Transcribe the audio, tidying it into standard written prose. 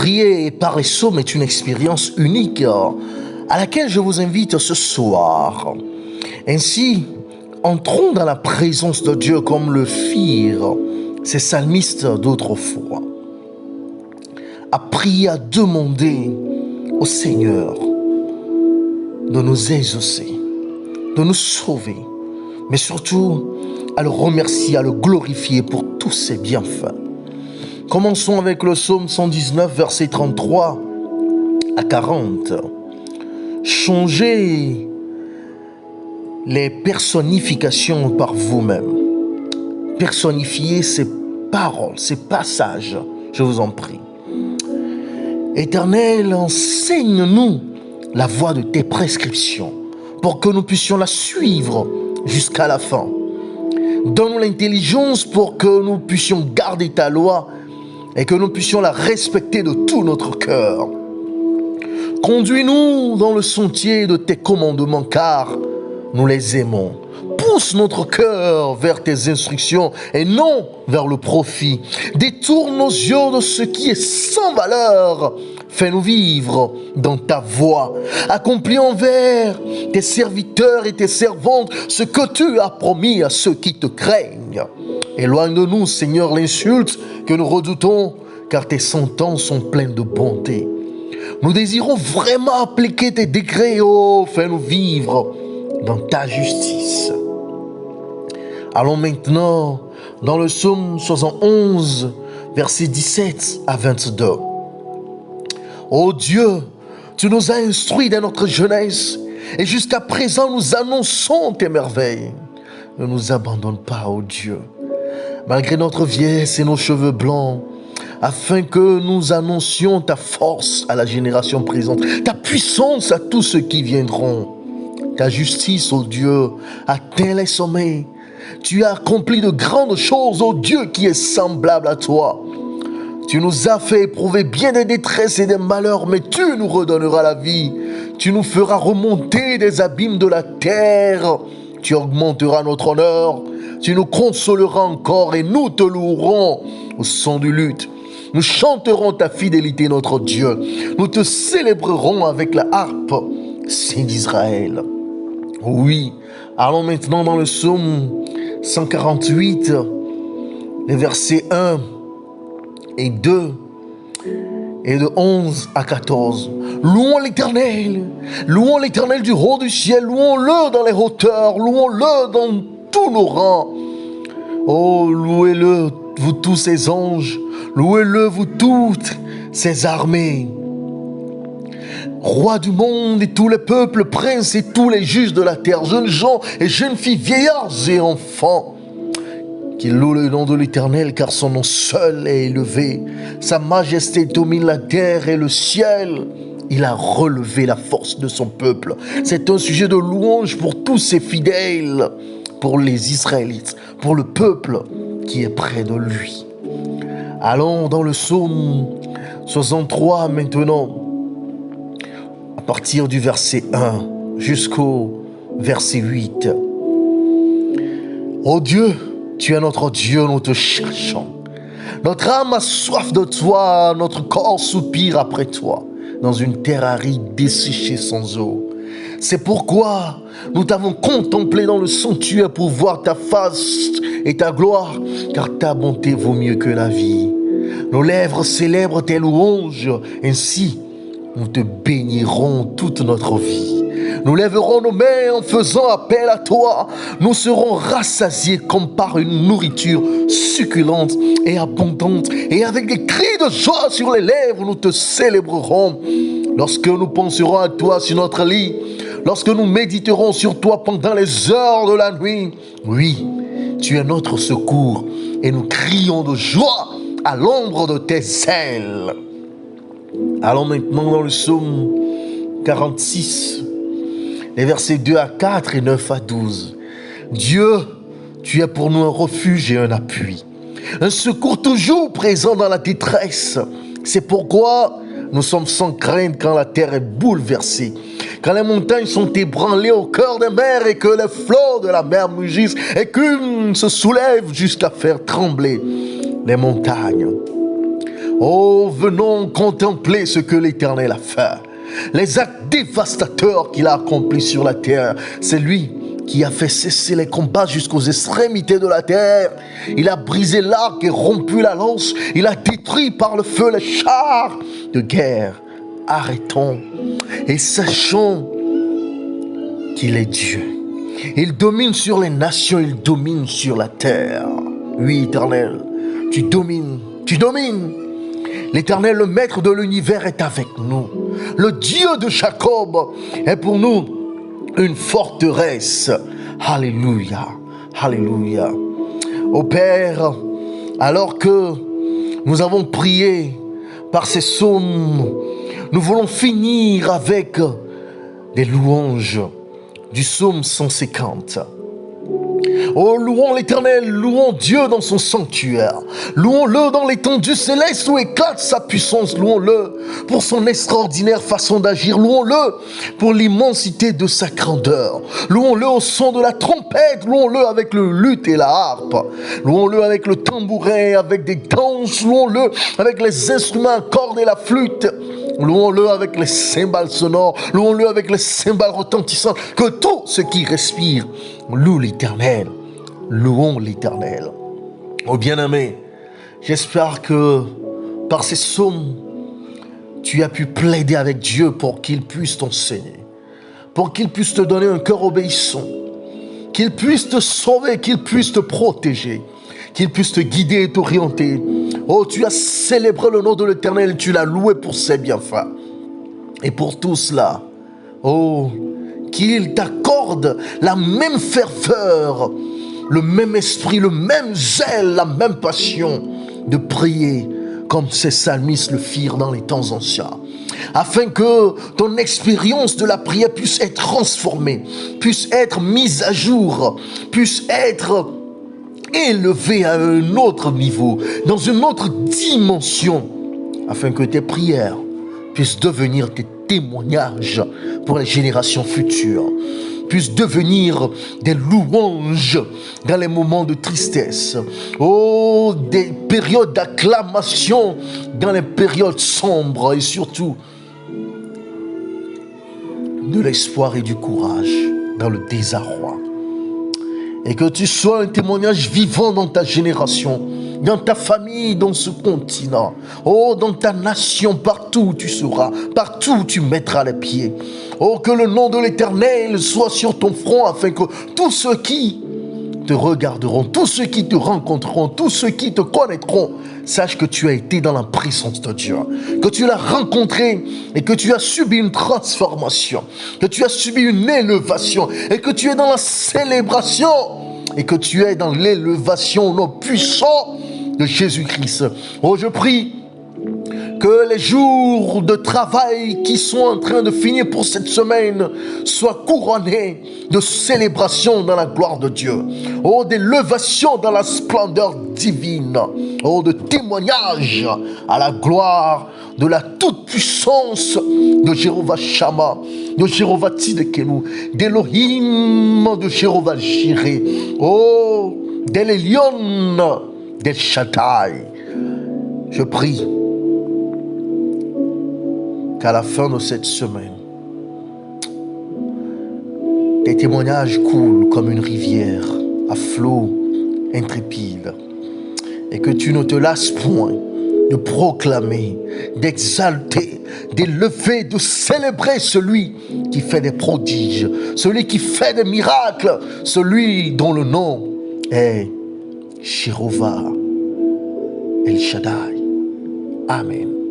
Prier par les psaumes est une expérience unique à laquelle je vous invite ce soir. Ainsi, entrons dans la présence de Dieu comme le firent ces psalmistes d'autrefois, à prier, à demander au Seigneur de nous exaucer, de nous sauver, mais surtout à le remercier, à le glorifier pour tous ses bienfaits. Commençons avec le psaume 119, versets 33 à 40. Changez les personnifications par vous-même. Personnifiez ces paroles, ces passages, je vous en prie. Éternel, enseigne-nous la voie de tes prescriptions pour que nous puissions la suivre jusqu'à la fin. Donne-nous l'intelligence pour que nous puissions garder ta loi et que nous puissions la respecter de tout notre cœur. Conduis-nous dans le sentier de tes commandements car nous les aimons. Pousse notre cœur vers tes instructions et non vers le profit. Détourne nos yeux de ce qui est sans valeur. Fais-nous vivre dans ta voie. Accomplis envers tes serviteurs et tes servantes ce que tu as promis à ceux qui te craignent. Éloigne de nous, Seigneur, l'insulte que nous redoutons, car tes sentences sont pleines de bonté. Nous désirons vraiment appliquer tes décrets. Oh, fais-nous vivre dans ta justice. Allons maintenant dans le psaume 71, versets 17 à 22. Ô Dieu, tu nous as instruits dans notre jeunesse et jusqu'à présent nous annonçons tes merveilles. Ne nous abandonne pas, ô Dieu, malgré notre vieillesse et nos cheveux blancs, afin que nous annoncions ta force à la génération présente, ta puissance à tous ceux qui viendront. Ta justice, ô Dieu, atteint les sommets. Tu as accompli de grandes choses, ô Dieu, qui est semblable à toi. Tu nous as fait éprouver bien des détresses et des malheurs, mais tu nous redonneras la vie. Tu nous feras remonter des abîmes de la terre. Tu augmenteras notre honneur. Tu nous consoleras encore et nous te louerons au son du luth. Nous chanterons ta fidélité, notre Dieu. Nous te célébrerons avec la harpe, Saint d'Israël. Oui, allons maintenant dans le psaume 148, les versets 1 et 2 et de 11 à 14. Louons l'Éternel du haut du ciel, louons-le dans les hauteurs, louons-le dans tous nos rangs. Oh, louez-le, vous tous ses anges, louez-le, vous toutes ses armées. Roi du monde et tous les peuples, princes et tous les juges de la terre, jeunes gens et jeunes filles, vieillards et enfants, qu'il loue le nom de l'Éternel, car son nom seul est élevé. Sa majesté domine la terre et le ciel. Il a relevé la force de son peuple. C'est un sujet de louange pour tous ses fidèles, pour les Israélites, pour le peuple qui est près de lui. Allons dans le psaume 63 maintenant, à partir du verset 1 jusqu'au verset 8. Ô Dieu, tu es notre Dieu, nous te cherchons. Notre âme a soif de toi, notre corps soupire après toi, dans une terre aride desséchée sans eau. C'est pourquoi nous t'avons contemplé dans le sanctuaire pour voir ta face et ta gloire, car ta bonté vaut mieux que la vie. Nos lèvres célèbrent tes louanges, ainsi nous te bénirons toute notre vie. Nous lèverons nos mains en faisant appel à toi. Nous serons rassasiés comme par une nourriture succulente et abondante. Et avec des cris de joie sur les lèvres, nous te célébrerons. Lorsque nous penserons à toi sur notre lit, lorsque nous méditerons sur toi pendant les heures de la nuit, oui, tu es notre secours et nous crions de joie à l'ombre de tes ailes. Allons maintenant dans le psaume 46, les versets 2 à 4 et 9 à 12. Dieu, tu es pour nous un refuge et un appui, un secours toujours présent dans la détresse. C'est pourquoi nous sommes sans crainte quand la terre est bouleversée, quand les montagnes sont ébranlées au cœur des mers et que les flots de la mer mugissent et qu'une se soulève jusqu'à faire trembler les montagnes. Oh, venons contempler ce que l'Éternel a fait. Les actes dévastateurs qu'il a accomplis sur la terre. C'est lui qui a fait cesser les combats jusqu'aux extrémités de la terre. Il a brisé l'arc et rompu la lance. Il a détruit par le feu les chars de guerre. Arrêtons et sachons qu'il est Dieu. Il domine sur les nations, il domine sur la terre. Oui, Éternel, tu domines, tu domines. L'Éternel, le Maître de l'univers, est avec nous. Le Dieu de Jacob est pour nous une forteresse. Alléluia, alléluia. Ô Père, alors que nous avons prié par ces psaumes, nous voulons finir avec des louanges du psaume 150. Oh, louons l'Éternel, louons Dieu dans son sanctuaire. Louons-le dans l'étendue céleste où éclate sa puissance. Louons-le pour son extraordinaire façon d'agir. Louons-le pour l'immensité de sa grandeur. Louons-le au son de la trompette. Louons-le avec le luth et la harpe. Louons-le avec le tambourin, avec des danses. Louons-le avec les instruments à cordes et la flûte. Louons-le avec les cymbales sonores. Louons-le avec les cymbales retentissantes. Que tout ce qui respire loue l'Éternel. Louons l'Éternel. Oh bien-aimé, j'espère que par ces psaumes, tu as pu plaider avec Dieu pour qu'il puisse t'enseigner, pour qu'il puisse te donner un cœur obéissant, qu'il puisse te sauver, qu'il puisse te protéger, qu'il puisse te guider et t'orienter. Oh, tu as célébré le nom de l'Éternel, tu l'as loué pour ses bienfaits. Et pour tout cela, oh, qu'il t'accorde la même ferveur, le même esprit, le même zèle, la même passion de prier comme ces psalmistes le firent dans les temps anciens. Afin que ton expérience de la prière puisse être transformée, puisse être mise à jour, puisse être élevée à un autre niveau, dans une autre dimension, afin que tes prières puissent devenir des témoignages pour les générations futures, puissent devenir des louanges dans les moments de tristesse, oh, des périodes d'acclamation dans les périodes sombres et surtout de l'espoir et du courage dans le désarroi. Et que tu sois un témoignage vivant dans ta génération, dans ta famille, dans ce continent, oh, dans ta nation, partout où tu seras, partout où tu mettras les pieds. Oh, que le nom de l'Éternel soit sur ton front, afin que tous ceux qui te regarderont, tous ceux qui te rencontreront, tous ceux qui te connaîtront, sachent que tu as été dans la présence de Dieu, que tu l'as rencontré et que tu as subi une transformation, que tu as subi une élévation et que tu es dans la célébration et que tu es dans l'élévation au nom puissant de Jésus-Christ. Oh, je prie que les jours de travail qui sont en train de finir pour cette semaine soient couronnés de célébration dans la gloire de Dieu. Oh, d'élévation dans la splendeur divine. Oh, de témoignage à la gloire de la toute-puissance de Jéhovah Shammah, de Jéhovah Tzidkenu, d'Elohim, de Jéhovah Jireh. Oh, d'El-Elyon, d'El Shaddai. Je prie qu'à la fin de cette semaine, tes témoignages coulent comme une rivière à flot intrépide et que tu ne te lasses point de proclamer, d'exalter, d'élever, de célébrer celui qui fait des prodiges, celui qui fait des miracles, celui dont le nom est Jéhovah El Shaddai. Amen.